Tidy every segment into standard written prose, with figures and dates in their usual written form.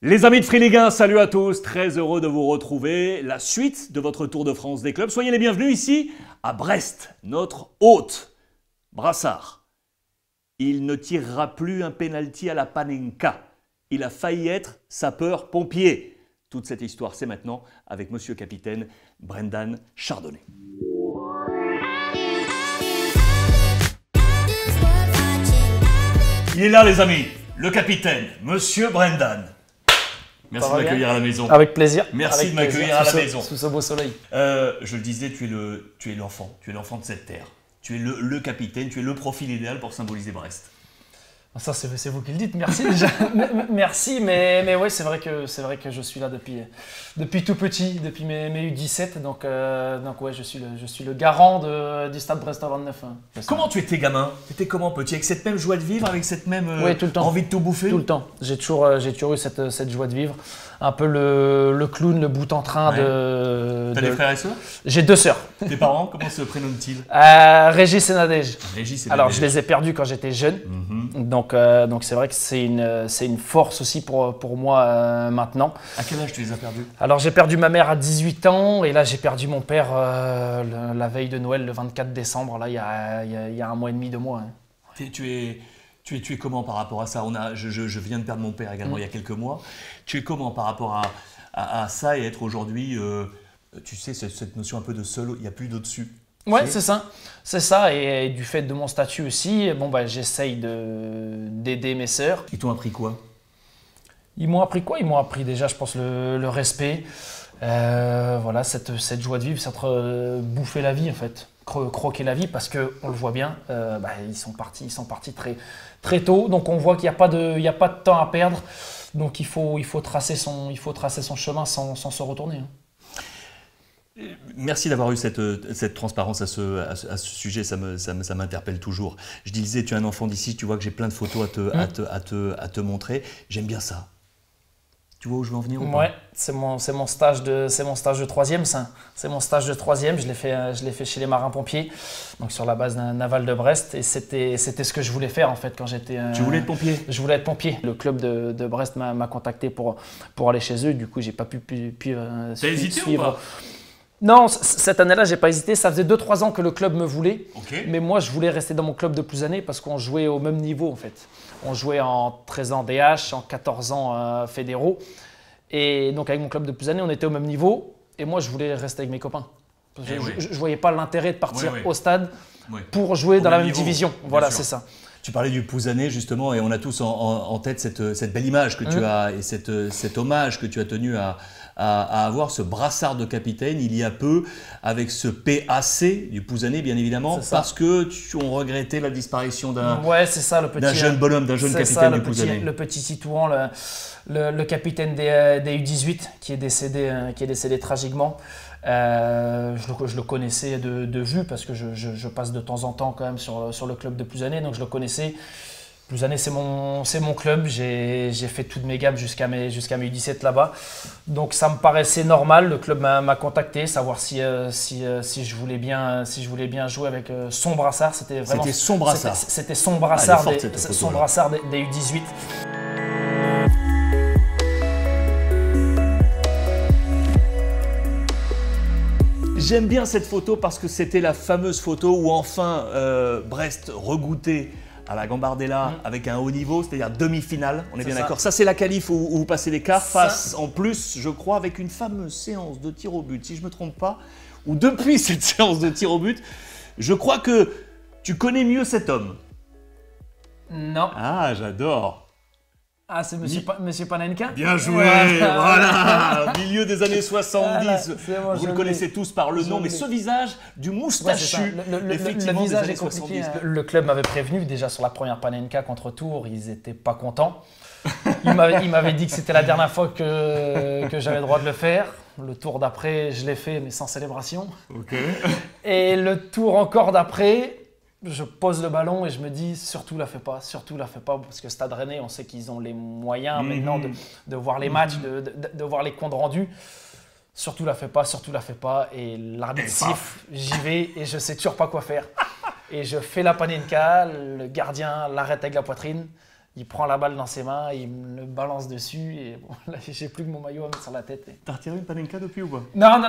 Les amis de Free Ligue 1, salut à tous, très heureux de vous retrouver. La suite de votre Tour de France des clubs. Soyez les bienvenus ici à Brest, notre hôte, Brassard. Il ne tirera plus un penalty à la Panenka. Il a failli être sapeur-pompier. Toute cette histoire, c'est maintenant avec Monsieur Capitaine Brendan Chardonnay. Il est là les amis, le capitaine, Monsieur Brendan. Merci de m'accueillir à la maison. Avec plaisir. Merci de m'accueillir à la maison. Sous ce beau soleil. Je le disais, tu es l'enfant de cette terre. Tu es le capitaine, tu es le profil idéal pour symboliser Brest. Ça, c'est vous qui le dites. Merci déjà. Merci, mais oui, c'est vrai que je suis là depuis tout petit, depuis mes U17. Donc ouais, je suis le garant du Stade Brestois 29. Comment tu étais gamin? Tu étais comment petit? Avec cette même joie de vivre, avec cette même oui, tout le temps. Envie de tout bouffer? Tout le temps. J'ai toujours eu cette joie de vivre. Un peu le clown, le bout en train de... T'as des frères et sœurs? J'ai 2 sœurs. Tes parents, comment se prénomment-ils? Régis et Nadège. Régis et Nadège. Alors, je les ai perdus quand j'étais jeune. Donc c'est vrai que c'est une force aussi pour moi maintenant. À quel âge tu les as perdus? Alors, j'ai perdu ma mère à 18 ans et là, j'ai perdu mon père la veille de Noël, le 24 décembre, là, il y a 1 mois et demi, 2 mois. Hein. Tu es comment par rapport à ça? Je viens de perdre mon père également il y a quelques mois. Tu es comment par rapport à ça et être aujourd'hui, tu sais, cette notion un peu de seul, il n'y a plus d'au-dessus? Ouais, c'est ça. C'est ça. Et du fait de mon statut aussi, j'essaye d'aider mes sœurs. Ils t'ont appris quoi? Ils m'ont appris quoi? Ils m'ont appris déjà, je pense, le respect. Voilà, cette joie de vivre, c'est bouffer la vie en fait. Croquer la vie parce qu'on le voit bien, ils sont partis très, très tôt. Donc on voit qu'il n'y a pas de temps à perdre. Donc il faut tracer son chemin sans se retourner. Hein. Merci d'avoir eu cette transparence à ce sujet, ça m'interpelle toujours. Je disais, tu es un enfant d'ici, tu vois que j'ai plein de photos à te montrer. J'aime bien ça. Tu vois où je veux en venir ou pas? Ouais, c'est mon stage de 3e, ça. C'est mon stage de 3e, je l'ai fait chez les marins-pompiers, donc sur la base navale de Brest. Et c'était ce que je voulais faire en fait quand j'étais... Tu voulais être pompier? Je voulais être pompier. Le club de Brest m'a contacté pour aller chez eux, du coup j'ai pas pu T'as hésité ou pas? Non, cette année-là, j'ai pas hésité. Ça faisait 2-3 ans que le club me voulait. Okay. Mais moi, je voulais rester dans mon club de plus années parce qu'on jouait au même niveau en fait. On jouait en 13 ans DH, en 14 ans fédéraux. Et donc avec mon club de plus années, on était au même niveau. Et moi, je voulais rester avec mes copains. Je ne voyais pas l'intérêt de partir au stade pour jouer dans la même division. Voilà, c'est ça. Tu parlais du Pouzané justement, et on a tous en tête cette belle image que tu as et cet hommage que tu as tenu à avoir, ce brassard de capitaine il y a peu, avec ce PAC du Pouzané bien évidemment, parce que on regrettait la disparition d'un jeune bonhomme, d'un jeune capitaine du Pouzané. Le petit Titouan, le capitaine des U18 qui est décédé tragiquement. Je le connaissais de vue parce que je passe de temps en temps quand même sur le club de Pouzané, donc je le connaissais. Pouzané, c'est mon club, j'ai fait toutes mes gammes jusqu'à mes U17 là-bas. Donc ça me paraissait normal, le club m'a contacté, savoir si je voulais bien jouer avec son brassard. C'était son brassard. C'était son brassard, brassard des U18. J'aime bien cette photo parce que c'était la fameuse photo où enfin Brest regouttait à la Gambardella avec un haut niveau, c'est-à-dire demi-finale, on est bien d'accord. Ça, c'est la qualif où vous passez les quarts face, en plus, je crois, avec une fameuse séance de tir au but, si je ne me trompe pas, ou depuis cette séance de tir au but, je crois que tu connais mieux cet homme. Non. Ah, j'adore. Ah, c'est Monsieur Panenka? Bien joué, voilà. Milieu des années 70, vous le connaissez tous par le nom, mais ce visage du moustachu, le visage est compliqué. Le club m'avait prévenu déjà sur la première Panenka contre Tours, ils n'étaient pas contents. Il m'avait dit que c'était la dernière fois que j'avais le droit de le faire. Le tour d'après, je l'ai fait, mais sans célébration. Okay. Et le tour encore d'après, je pose le ballon et je me dis surtout la fais pas, parce que Stade Rennais, on sait qu'ils ont les moyens maintenant de voir les matchs, de voir les comptes rendus. Surtout la fais pas. Et l'arbitre siffle, j'y vais et je sais toujours pas quoi faire. Et je fais la panenka, le gardien l'arrête avec la poitrine. Il prend la balle dans ses mains, il me le balance dessus et bon, là j'ai plus que mon maillot à mettre sur la tête. T'as retiré une Panenka depuis ou pas? Non,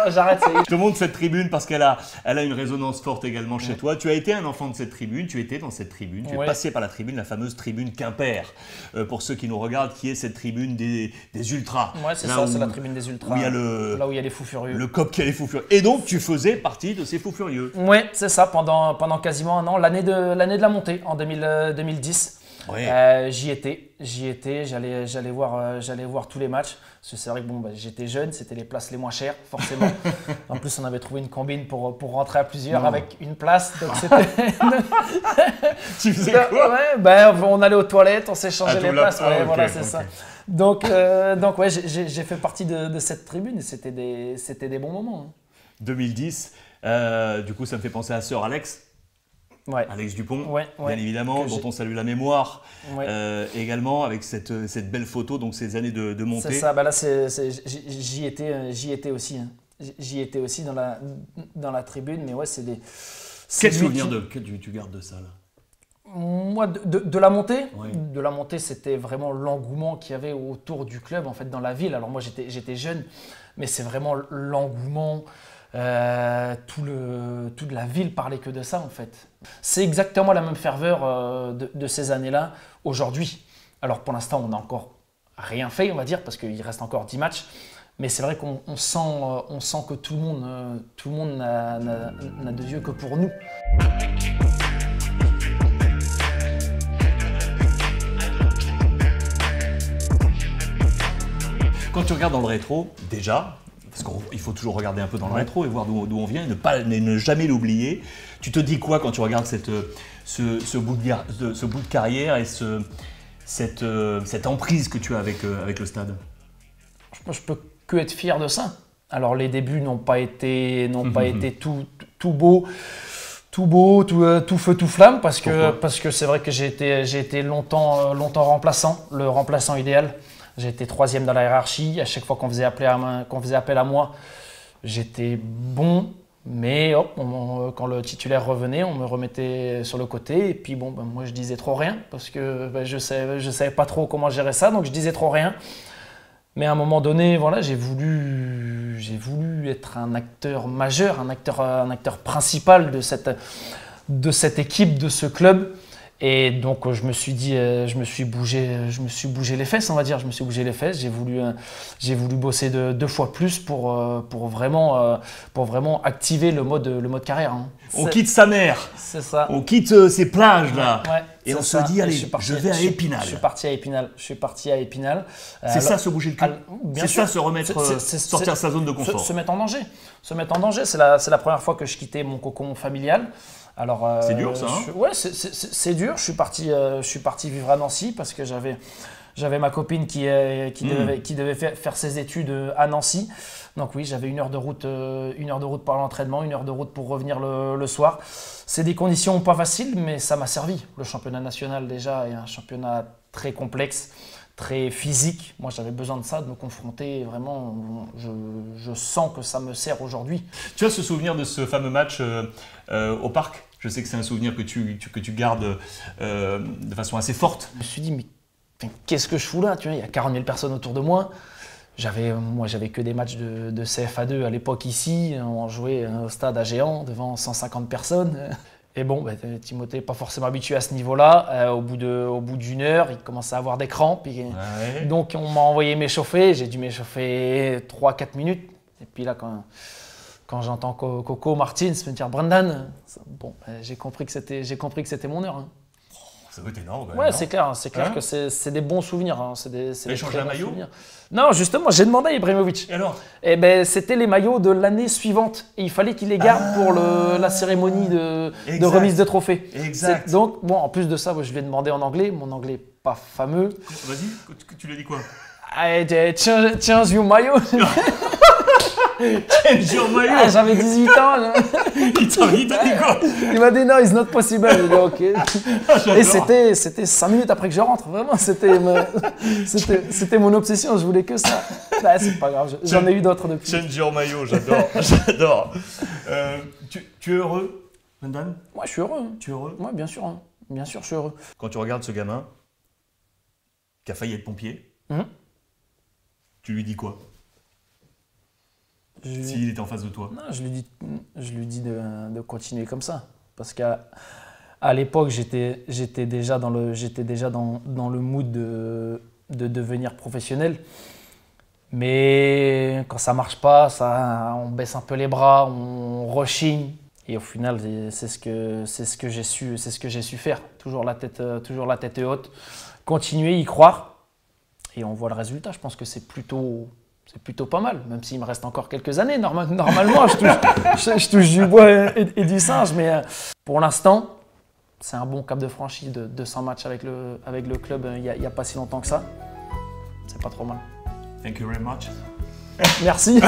j'arrête. Je te montre cette tribune parce qu'elle a une résonance forte également chez toi. Tu as été un enfant de cette tribune, tu étais dans cette tribune, tu es passé par la tribune, la fameuse tribune Quimper. Pour ceux qui nous regardent, qui est cette tribune des ultras. Ouais, c'est ça, c'est la tribune des ultras. Là où il y a les fous furieux. Le COP qui a les fous furieux. Et donc tu faisais partie de ces fous furieux. Ouais, c'est ça, pendant quasiment un an, l'année de la montée en 2010. Ouais. J'y étais, j'allais voir tous les matchs. Parce que c'est vrai que j'étais jeune, c'était les places les moins chères, forcément. En plus, on avait trouvé une combine pour rentrer à plusieurs avec une place. Donc c'était. Tu faisais quoi? On allait aux toilettes, on s'échangeait les places. Voilà, c'est ça. Donc ouais, j'ai fait partie de cette tribune et c'était des bons moments. 2010, du coup, ça me fait penser à Sir Alex. Ouais. Alex Dupont, bien ouais, évidemment, dont on salue la mémoire, également avec cette belle photo, donc ces années de montée. C'est ça, là j'y étais aussi. Hein. J'y étais aussi dans la tribune, mais ouais, c'est des. Quel souvenir que tu gardes de ça là? Moi, de la montée, de la montée, c'était vraiment l'engouement qu'il y avait autour du club, en fait, dans la ville. Alors moi, j'étais jeune, mais c'est vraiment l'engouement. Toute la ville parlait que de ça en fait. C'est exactement la même ferveur de ces années-là aujourd'hui. Alors pour l'instant on n'a encore rien fait on va dire parce qu'il reste encore 10 matchs. Mais c'est vrai qu'on sent que tout le monde n'a de yeux que pour nous. Quand tu regardes dans le rétro, déjà, parce qu'il faut toujours regarder un peu dans le rétro et voir d'où on vient et ne jamais l'oublier. Tu te dis quoi quand tu regardes ce bout de carrière et cette emprise que tu as avec le stade? Je peux que être fier de ça. Alors les débuts n'ont pas été tout beau, tout feu, tout flamme parce que c'est vrai que j'ai été longtemps remplaçant, le remplaçant idéal. J'ai été 3e dans la hiérarchie. À chaque fois qu'on faisait appel à moi, j'étais bon. Mais quand le titulaire revenait, on me remettait sur le côté. Et puis moi, je disais trop rien parce que je savais pas trop comment gérer ça. Donc, je disais trop rien. Mais à un moment donné, voilà, j'ai voulu être un acteur majeur, un acteur principal de cette équipe, de ce club. Et donc je me suis dit, je me suis bougé les fesses, on va dire. Je me suis bougé les fesses. J'ai voulu bosser deux fois plus pour vraiment activer le mode carrière. Hein. On quitte sa mère. C'est ça. On quitte ces plages là. Ouais, et on se dit, allez, je vais à Épinal. Je suis parti à Épinal. C'est ça, se bouger le cul. C'est ça, se remettre, sortir de sa zone de confort. Se mettre en danger. Se mettre en danger. C'est la première fois que je quittais mon cocon familial. Alors, c'est dur ça. Hein ouais, c'est dur. Je suis parti vivre à Nancy parce que j'avais ma copine qui devait faire ses études à Nancy. Donc oui, j'avais 1 heure de route par l'entraînement, 1 heure de route pour revenir le soir. C'est des conditions pas faciles, mais ça m'a servi. Le championnat national déjà est un championnat très complexe, très physique. Moi, j'avais besoin de ça, de me confronter. Vraiment, je sens que ça me sert aujourd'hui. Tu as ce souvenir de ce fameux match au parc? Je sais que c'est un souvenir que tu gardes de façon assez forte. Je me suis dit, mais qu'est-ce que je fous là? Tu vois, il y a 40 000 personnes autour de moi. Moi, j'avais que des matchs de CFA2 à l'époque ici. On jouait au stade à Géant devant 150 personnes. Et bon, Timothée n'est pas forcément habitué à ce niveau-là. Au bout d'1 heure, il commençait à avoir des crampes. Donc, on m'a envoyé m'échauffer. J'ai dû m'échauffer 3-4 minutes. Et puis là, quand j'entends Coco Martins me dire « Brendan », j'ai compris que c'était mon heure. Hein. Ça doit être énorme. Ouais, c'est clair que c'est des bons souvenirs. Hein. C'est des changé un maillot souvenirs. Non, justement, j'ai demandé à Ibrahimovic. Et alors? C'était les maillots de l'année suivante. Et il fallait qu'il les garde pour la cérémonie de remise de trophée. Exact. Donc, en plus de ça, je lui ai demandé en anglais. Mon anglais pas fameux. Vas-y, tu lui as dit quoi? Change your maillot. Change your maillot. J'avais 18 ans. Il t'a dit quoi? Il m'a dit non, it's not possible. J'ai dit ok. Et c'était 5 minutes après que je rentre. Vraiment, c'était mon obsession. Je voulais que ça. C'est pas grave. J'en ai eu d'autres depuis. Change your maillot, j'adore. J'adore. Tu es heureux, Brendan? Moi, je suis heureux. Tu es heureux? Moi, bien sûr. Hein. Bien sûr, je suis heureux. Quand tu regardes ce gamin, qui a failli être pompier. Tu lui dis quoi s'il était en face de toi? Non, je lui dis de continuer comme ça. Parce qu'à l'époque, j'étais déjà dans le mood de devenir professionnel. Mais quand ça marche pas, on baisse un peu les bras, on rechigne. Et au final, c'est ce que j'ai su faire. Toujours la tête haute, continuer, y croire. Et on voit le résultat. Je pense que c'est plutôt pas mal, même s'il me reste encore quelques années. Normalement, je touche du bois et du singe. Mais pour l'instant, c'est un bon cap de franchi de 200 matchs avec le club il n'y a pas si longtemps que ça. C'est pas trop mal. Thank you very much. Merci.